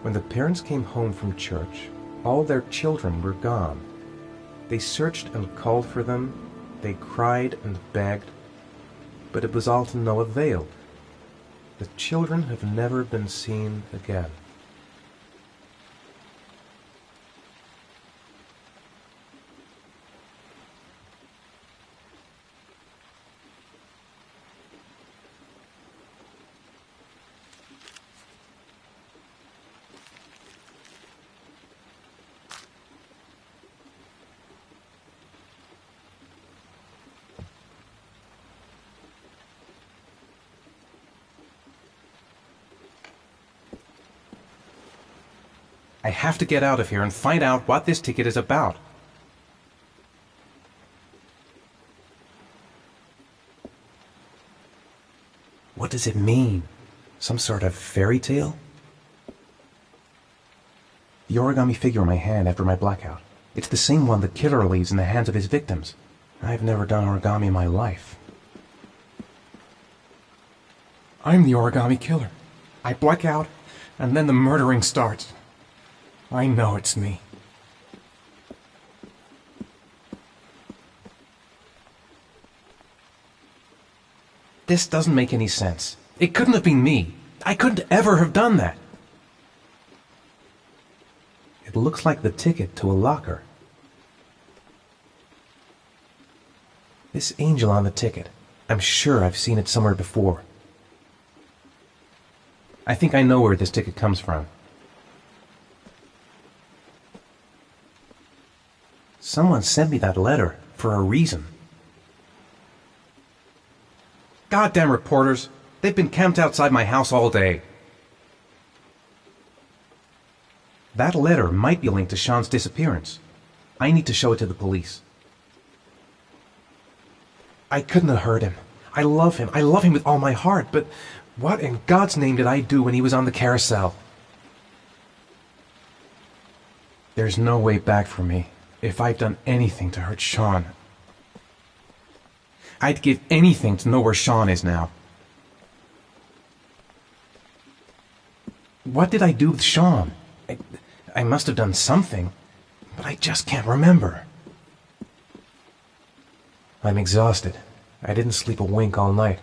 When the parents came home from church, all their children were gone. They searched and called for them, they cried and begged, but it was all to no avail. The children have never been seen again. I have to get out of here and find out what this ticket is about. What does it mean? Some sort of fairy tale? The origami figure in my hand after my blackout. It's the same one the killer leaves in the hands of his victims. I've never done origami in my life. I'm the origami killer. I black out, and then the murdering starts. I know it's me. This doesn't make any sense. It couldn't have been me. I couldn't ever have done that. It looks like the ticket to a locker. This angel on the ticket. I'm sure I've seen it somewhere before. I think I know where this ticket comes from. Someone sent me that letter for a reason. Goddamn reporters! They've been camped outside my house all day. That letter might be linked to Sean's disappearance. I need to show it to the police. I couldn't have hurt him. I love him. I love him with all my heart, but what in God's name did I do when he was on the carousel? There's no way back for me. If I've done anything to hurt Sean, I'd give anything to know where Sean is now. What did I do with Sean? I must have done something, but I just can't remember. I'm exhausted. I didn't sleep a wink all night.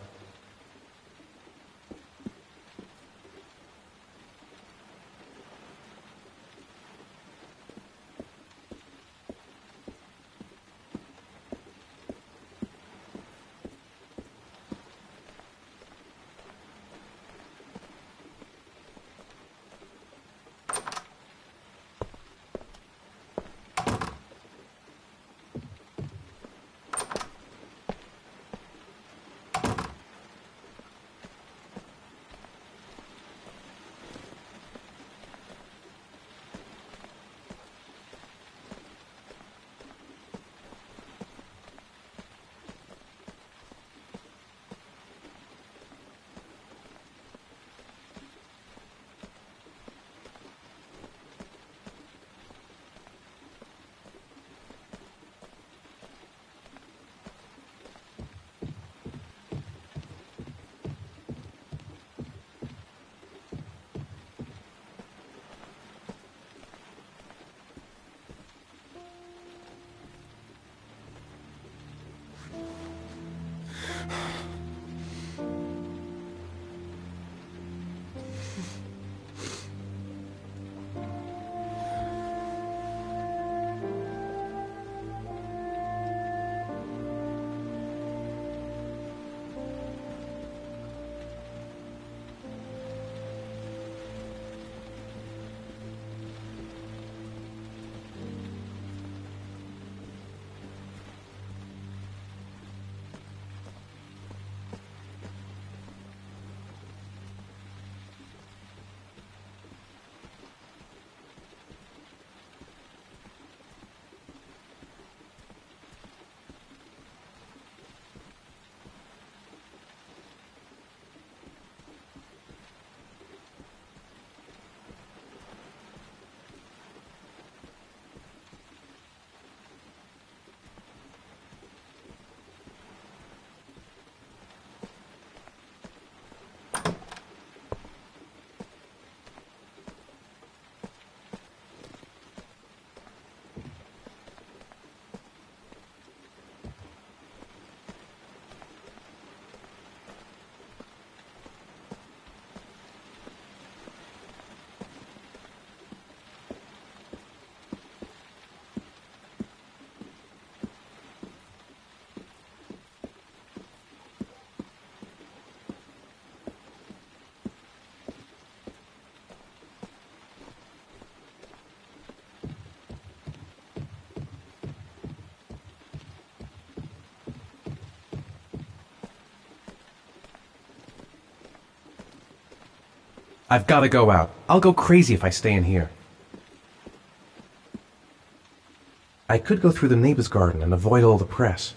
I've got to go out. I'll go crazy if I stay in here. I could go through the neighbor's garden and avoid all the press.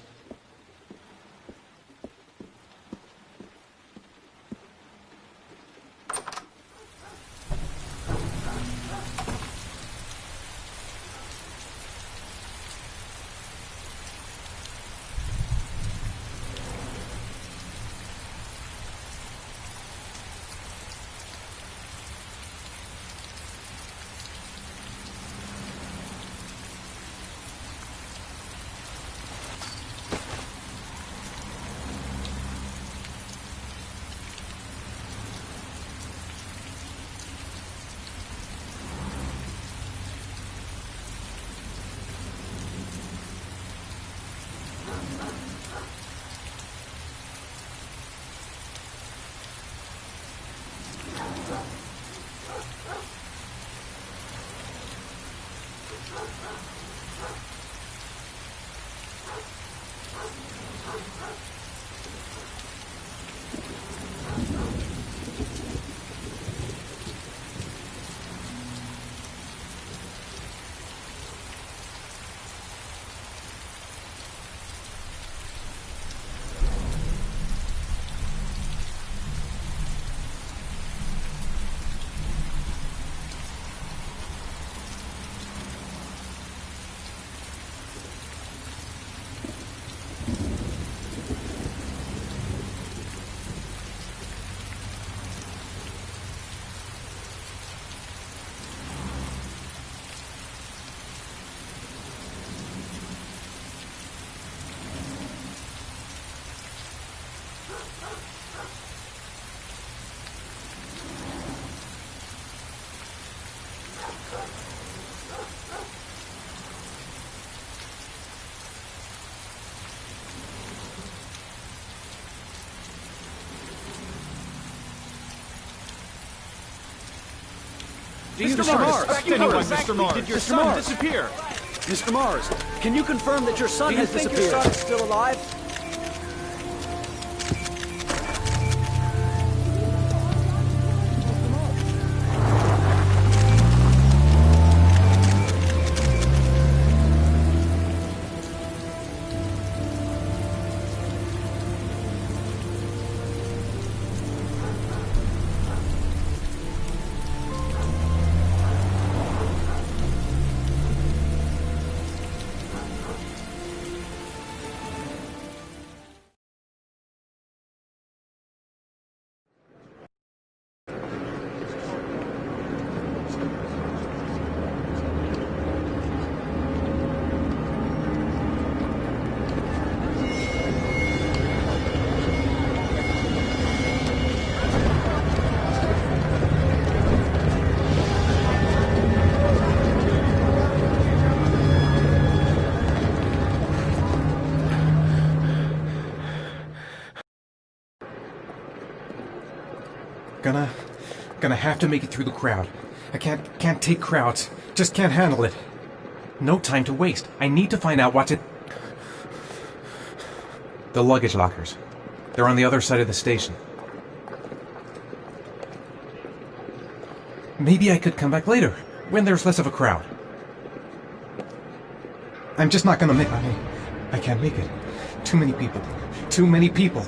Mr. Mars, did your son disappear? Mr. Mars, can you confirm that your son has disappeared? Do you think your son is still alive? Gonna have to make it through the crowd. I can't take crowds. Just can't handle it. No time to waste. I need to find out what's it. The luggage lockers. They're on the other side of the station. Maybe I could come back later, when there's less of a crowd. I'm just not gonna make... I can't make it. Too many people. Too many people.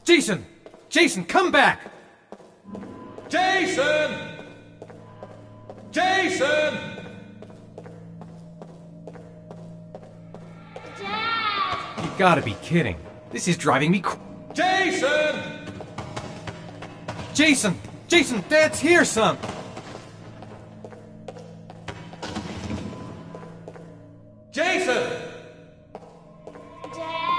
Jason! Jason, come back! Jason! Jason! Dad! You gotta be kidding. This is driving me Jason! Jason! Jason, Dad's here, son! Jason! Dad!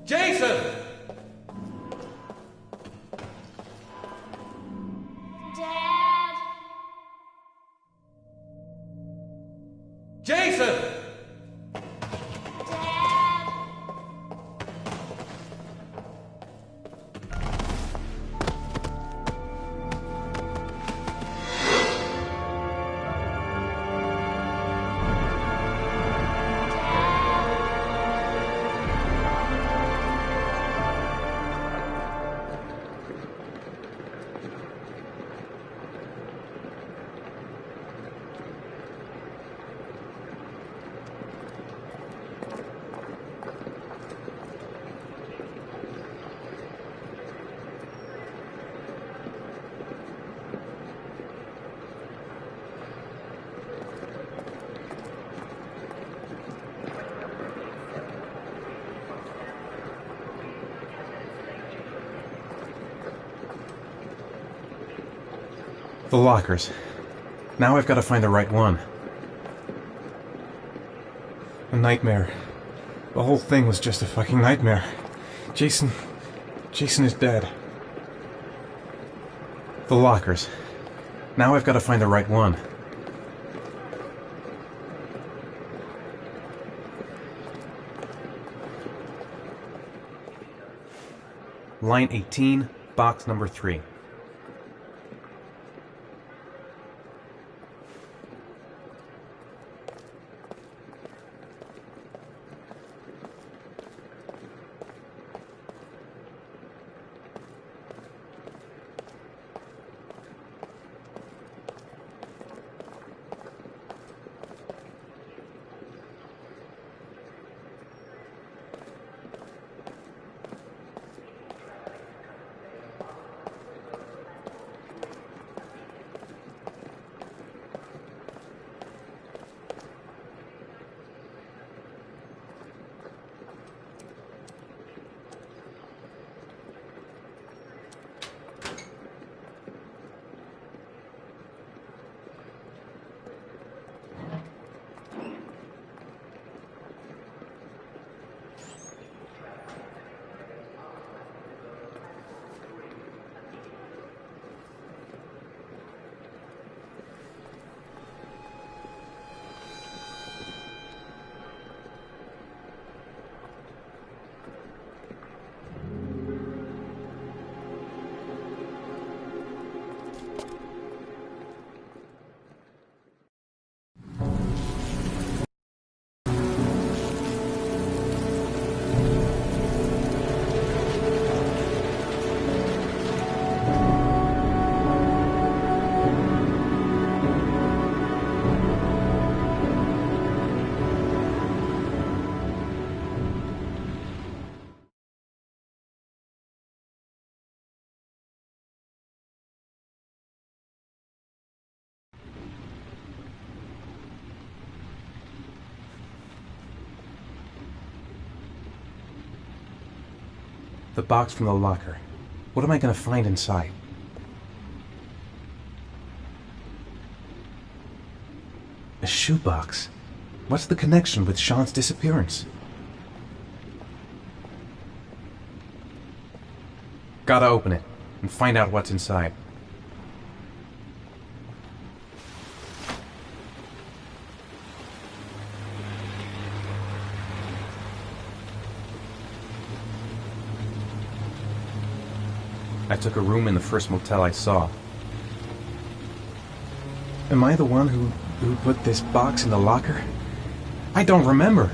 Jason! Dad! Jason! Dad! The lockers. Now I've got to find the right one. A nightmare. The whole thing was just a fucking nightmare. Jason is dead. The lockers. Now I've got to find the right one. Line 18, box number 3. The box from the locker. What am I going to find inside? A shoebox. What's the connection with Sean's disappearance? Gotta open it and find out what's inside. I took a room in the first motel I saw. Am I the one who put this box in the locker? I don't remember.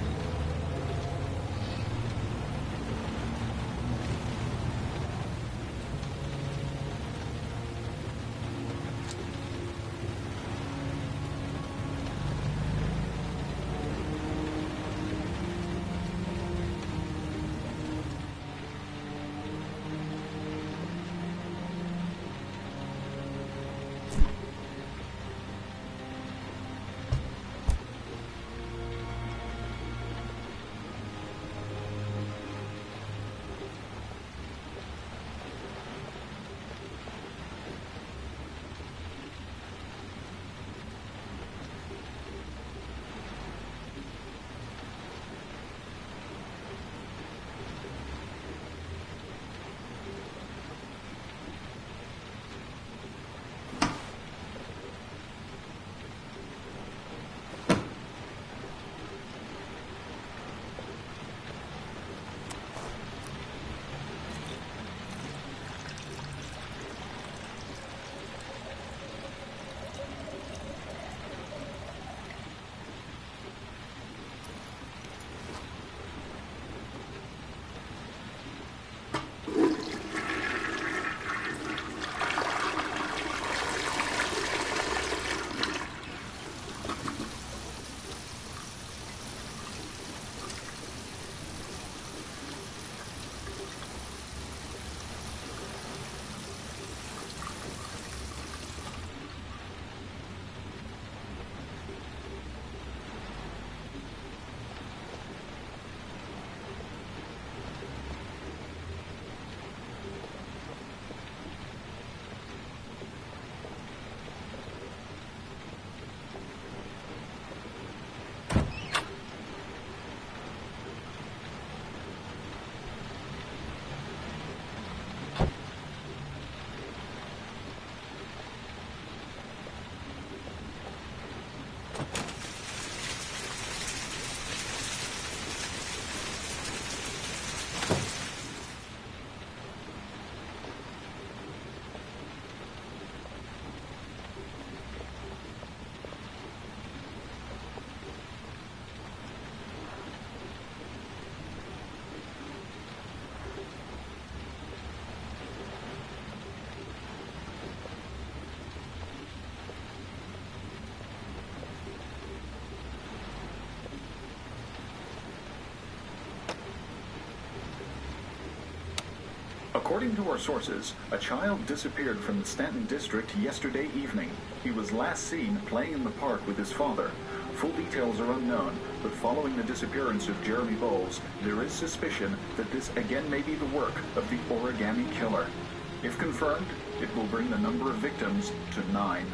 According to our sources, a child disappeared from the Stanton district yesterday evening. He was last seen playing in the park with his father. Full details are unknown, but following the disappearance of Jeremy Bowles, there is suspicion that this again may be the work of the origami killer. If confirmed, it will bring the number of victims to 9.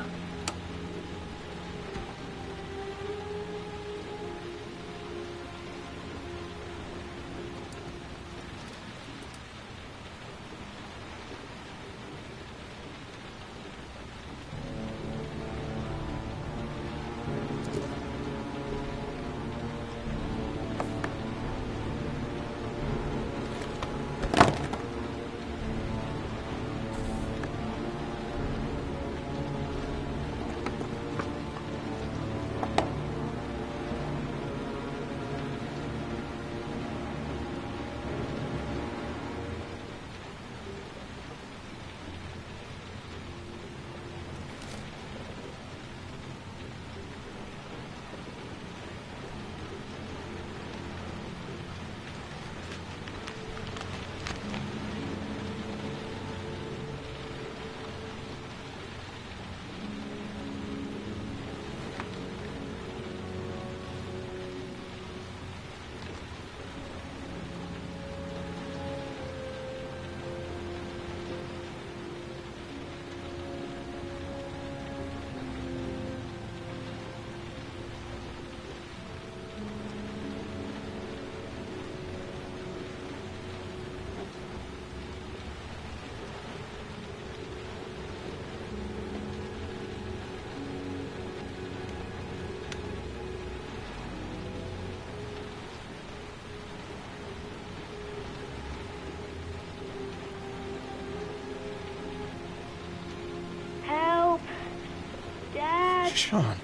Sean.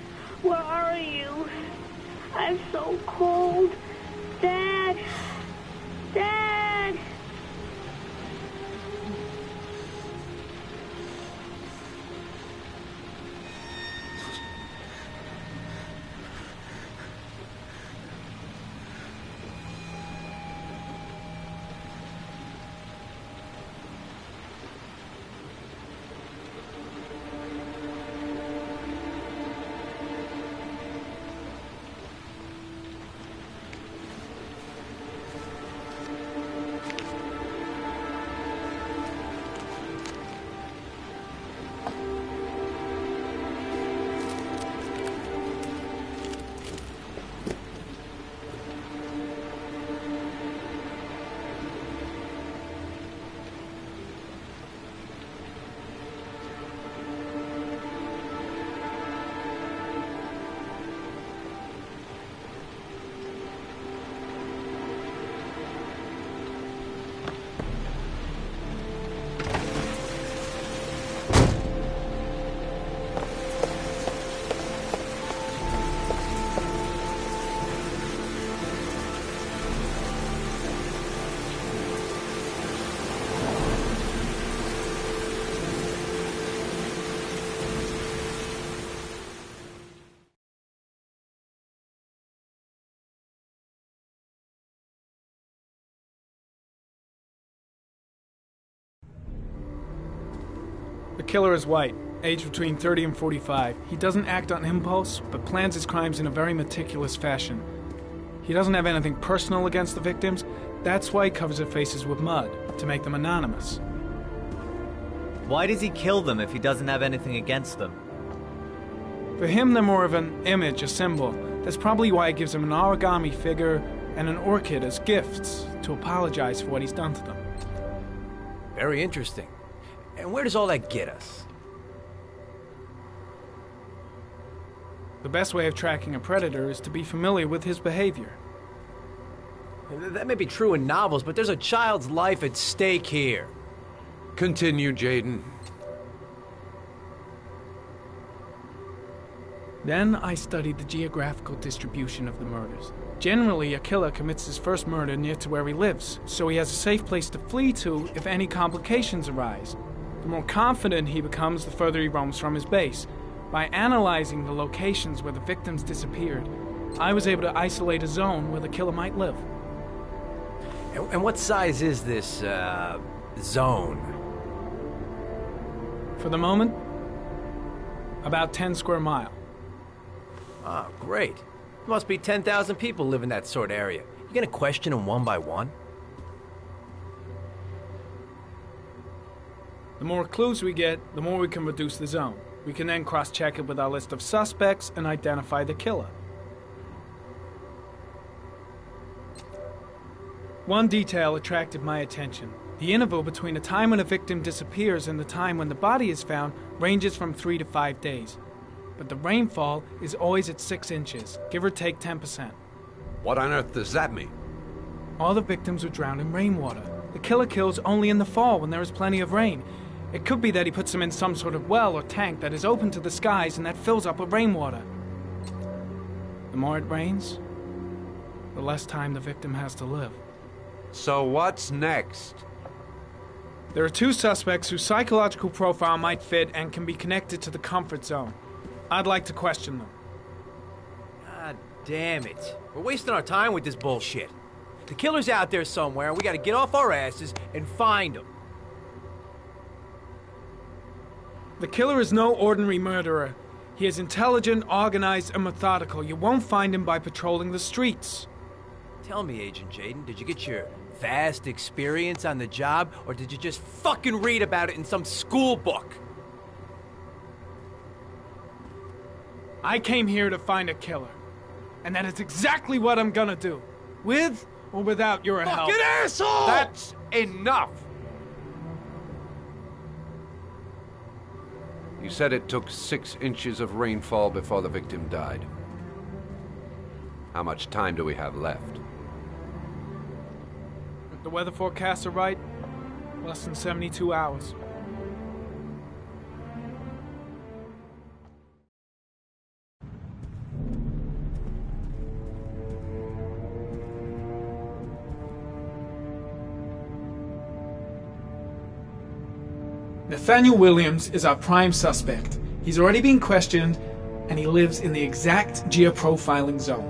Where are you? I'm so cold. Dad! Dad! The killer is white, aged between 30 and 45. He doesn't act on impulse, but plans his crimes in a very meticulous fashion. He doesn't have anything personal against the victims. That's why he covers their faces with mud, to make them anonymous. Why does he kill them if he doesn't have anything against them? For him, they're more of an image, a symbol. That's probably why he gives them an origami figure and an orchid as gifts to apologize for what he's done to them. Very interesting. And where does all that get us? The best way of tracking a predator is to be familiar with his behavior. That may be true in novels, but there's a child's life at stake here. Continue, Jaden. Then I studied the geographical distribution of the murders. Generally, a killer commits his first murder near to where he lives, so he has a safe place to flee to if any complications arise. The more confident he becomes, the further he roams from his base. By analyzing the locations where the victims disappeared, I was able to isolate a zone where the killer might live. And what size is this, zone? For the moment, about 10 square mile. Ah, great. Must be 10,000 people live in that sort of area. You gonna question them one by one? The more clues we get, the more we can reduce the zone. We can then cross-check it with our list of suspects and identify the killer. One detail attracted my attention. The interval between the time when a victim disappears and the time when the body is found ranges from 3 to 5 days. But the rainfall is always at 6 inches, give or take 10%. What on earth does that mean? All the victims were drowned in rainwater. The killer kills only in the fall when there is plenty of rain. It could be that he puts them in some sort of well or tank that is open to the skies and that fills up with rainwater. The more it rains, the less time the victim has to live. So what's next? There are 2 suspects whose psychological profile might fit and can be connected to the comfort zone. I'd like to question them. God damn it. We're wasting our time with this bullshit. The killer's out there somewhere, and we gotta get off our asses and find him. The killer is no ordinary murderer. He is intelligent, organized, and methodical. You won't find him by patrolling the streets. Tell me, Agent Jaden, did you get your vast experience on the job, or did you just fucking read about it in some school book? I came here to find a killer. And that is exactly what I'm gonna do. With or without your help. Fucking asshole! That's enough! You said it took 6 inches of rainfall before the victim died. How much time do we have left? If the weather forecasts are right, less than 72 hours. Nathaniel Williams is our prime suspect. He's already been questioned, and he lives in the exact geoprofiling zone.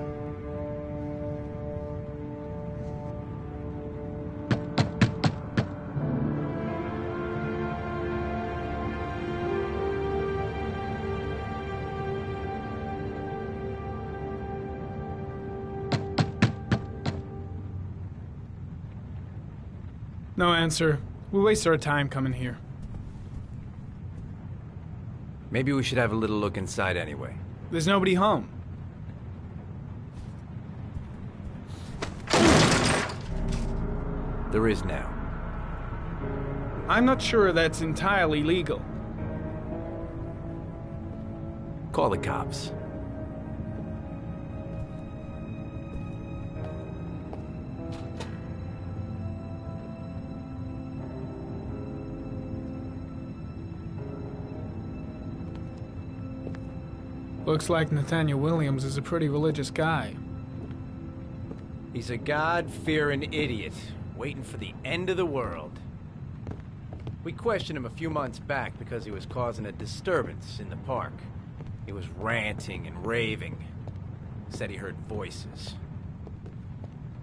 No answer. We waste our time coming here. Maybe we should have a little look inside anyway. There's nobody home. There is now. I'm not sure that's entirely legal. Call the cops. Looks like Nathaniel Williams is a pretty religious guy. He's a God-fearing idiot, waiting for the end of the world. We questioned him a few months back because he was causing a disturbance in the park. He was ranting and raving. Said he heard voices.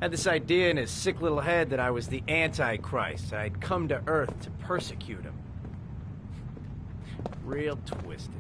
Had this idea in his sick little head that I was the Antichrist. I'd come to Earth to persecute him. Real twisted.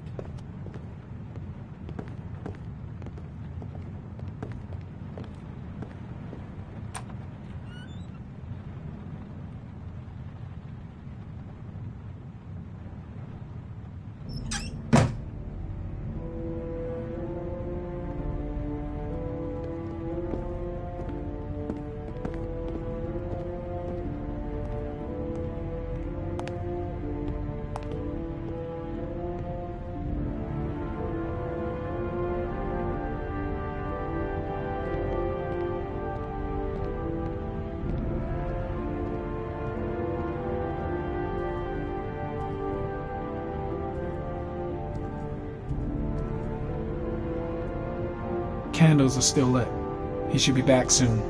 Candles are still lit. He should be back soon.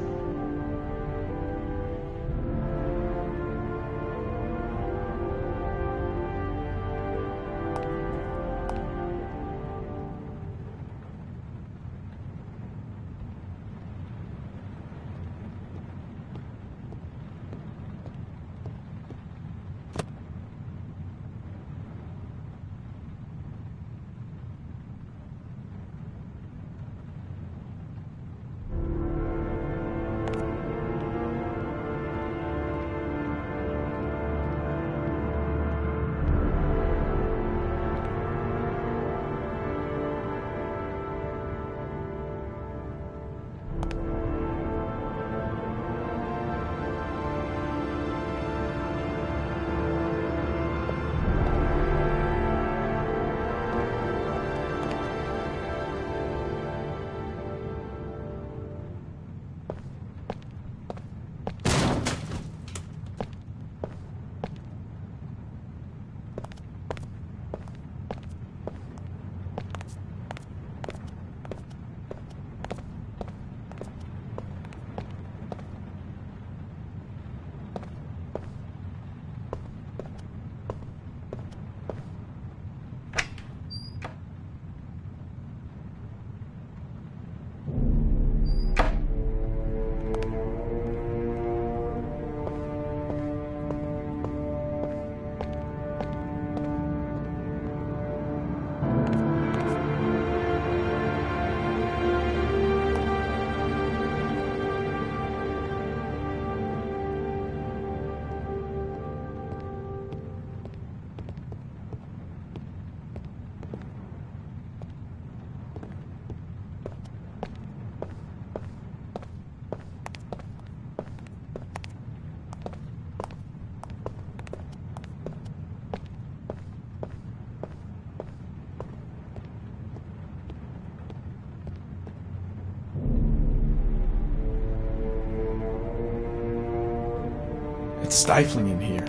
stifling in here.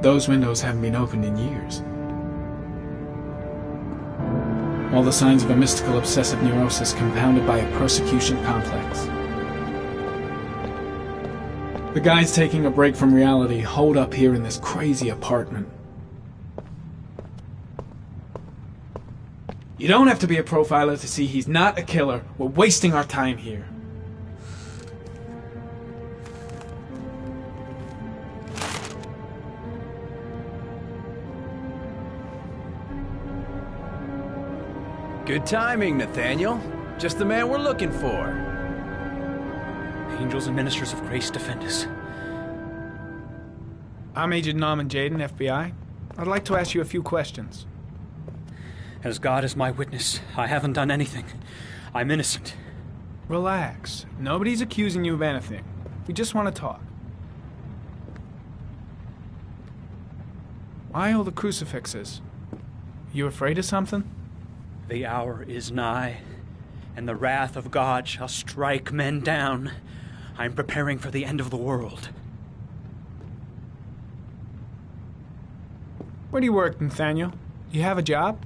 Those windows haven't been opened in years. All the signs of a mystical obsessive neurosis compounded by a persecution complex. The guys taking a break from reality holed up here in this crazy apartment. You don't have to be a profiler to see he's not a killer. We're wasting our time here. Good timing, Nathaniel. Just the man we're looking for. Angels and ministers of grace defend us. I'm Agent Norman Jaden, FBI. I'd like to ask you a few questions. As God is my witness, I haven't done anything. I'm innocent. Relax. Nobody's accusing you of anything. We just want to talk. Why all the crucifixes? You afraid of something? The hour is nigh, and the wrath of God shall strike men down. I'm preparing for the end of the world. Where do you work, Nathaniel? You have a job?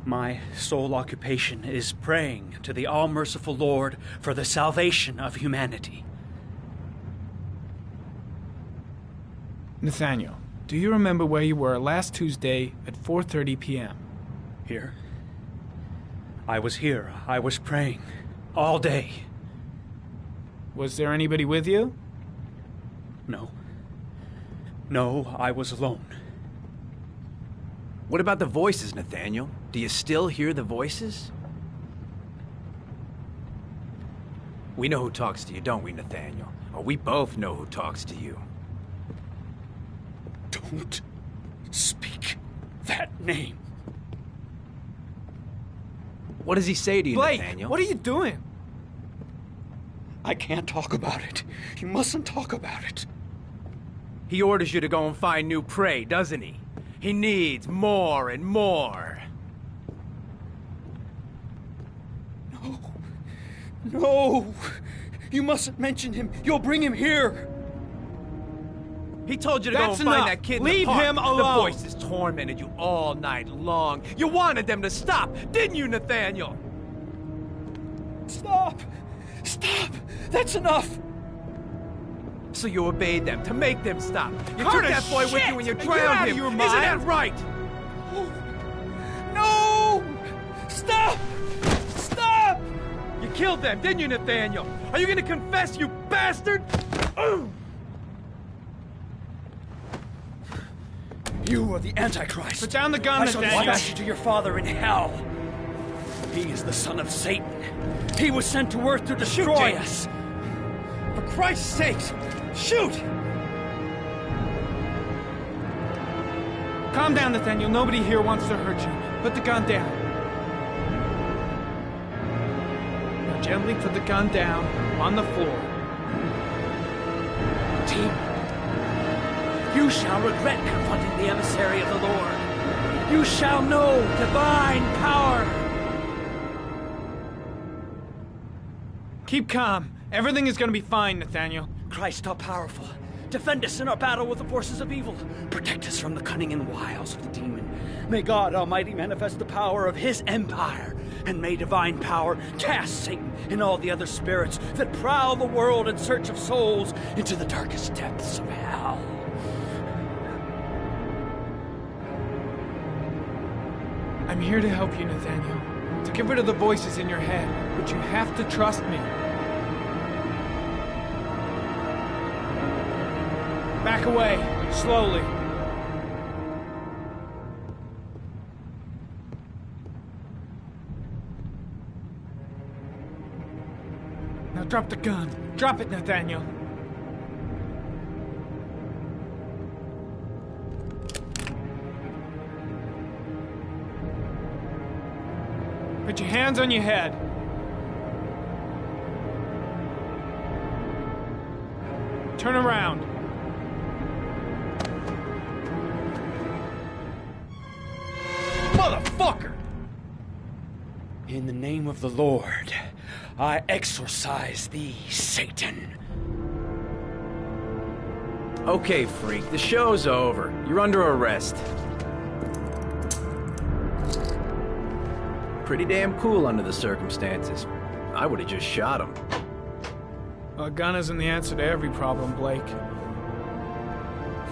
My sole occupation is praying to the all-merciful Lord for the salvation of humanity. Nathaniel, do you remember where you were last Tuesday at 4:30 p.m.? Here? I was here. I was praying. All day. Was there anybody with you? No. No, I was alone. What about the voices, Nathaniel? Do you still hear the voices? We know who talks to you, don't we, Nathaniel? Or we both know who talks to you. Don't speak that name. What does he say to you, Blake, Nathaniel? what are you doing? I can't talk about it. You mustn't talk about it. He orders you to go and find new prey, doesn't he? He needs more and more. No. No! You mustn't mention him. You'll bring him here. He told you to go That's and find enough. that kid Leave in the park. him The alone. voices tormented you all night long. You wanted them to stop, didn't you, Nathaniel? Stop! Stop! That's enough! So you obeyed them to make them stop. You Carter, took that boy with shit! you and you Are you drowned out of him. your Isn't mind? that right? No! Stop! Stop! You killed them, didn't you, Nathaniel? Are you gonna confess, you bastard? You are the Antichrist. Put down the gun, I shall Nathaniel. dispatch you to your father in hell. He is the son of Satan. He was sent to earth to destroy us. For Christ's sake, shoot! Calm down, Nathaniel. Nobody here wants to hurt you. Put the gun down. Now gently put the gun down on the floor. Demon, you shall regret confronting the emissary of the Lord. You shall know divine power. Keep calm. Everything is going to be fine, Nathaniel. Christ all-powerful, defend us in our battle with the forces of evil. Protect us from the cunning and wiles of the demon. May God Almighty manifest the power of His empire, and may divine power cast Satan and all the other spirits that prowl the world in search of souls into the darkest depths of hell. I'm here to help you, Nathaniel. To get rid of the voices in your head. But you have to trust me. Back away, slowly. Now drop the gun. Drop it, Nathaniel. Put your hands on your head. Turn around. Motherfucker! In the name of the Lord, I exorcise thee, Satan. Okay, freak, the show's over. You're under arrest. Pretty damn cool under the circumstances. I would have just shot him. A gun isn't the answer to every problem, Blake.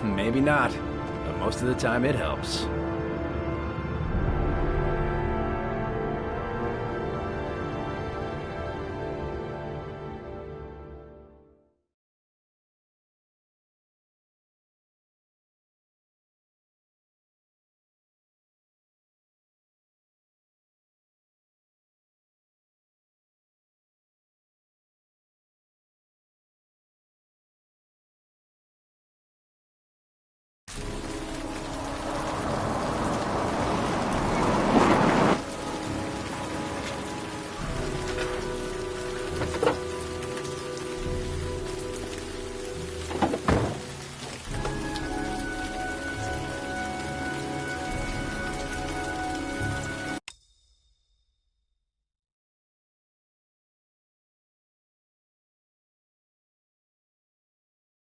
Maybe not, but most of the time it helps.